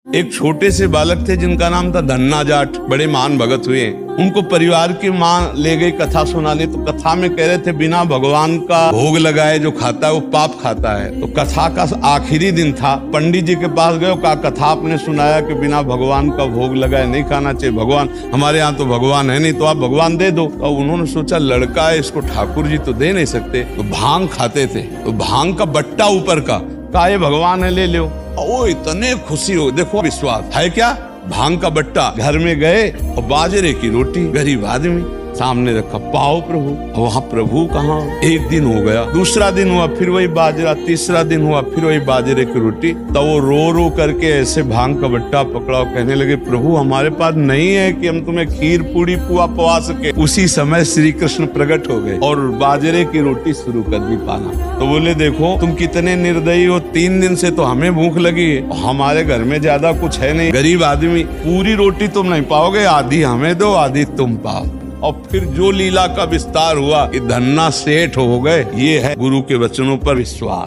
एक छोटे से बालक थे जिनका नाम था धन्ना जाट, बड़े महान भगत हुए। उनको परिवार की माँ ले गई कथा सुनाने, तो कथा में कह रहे थे बिना भगवान का भोग लगाए जो खाता है वो पाप खाता है। तो कथा का आखिरी दिन था, पंडित जी के पास गए, कहा कथा आपने सुनाया कि बिना भगवान का भोग लगाए नहीं खाना चाहिए, भगवान हमारे यहाँ तो भगवान है नहीं, तो आप भगवान दे दो। तो उन्होंने सोचा लड़का है, इसको ठाकुर जी तो दे नहीं सकते, तो भांग खाते थे, तो भांग का बट्टा ऊपर का, कहा ये भगवान है ले लो। ओ इतने खुशी हो, देखो विश्वास है क्या, भांग का बट्टा। घर में गए और बाजरे की रोटी, गरीब आदमी सामने रखा, पाओ प्रभु। वहाँ प्रभु कहाँ। एक दिन हो गया, दूसरा दिन हुआ, फिर वही बाजरा, तीसरा दिन हुआ, फिर वही बाजरे की रोटी। तब वो रो रो करके ऐसे भांग का बट्टा पकड़ा और कहने लगे प्रभु हमारे पास नहीं है कि हम तुम्हें खीर पूड़ी पुआ पवा सके। उसी समय श्री कृष्ण प्रकट हो गए और बाजरे की रोटी शुरू कर दी पाना। तो बोले देखो तुम कितने निर्दयी हो, 3 दिन से तो हमें भूख लगी है, हमारे घर में ज्यादा कुछ है नहीं, गरीब आदमी, पूरी रोटी तुम नहीं पाओगे, आधी हमें दो आधी तुम पाओ। और फिर जो लीला का विस्तार हुआ कि धन्ना सेठ हो गए। ये है गुरु के वचनों पर विश्वास।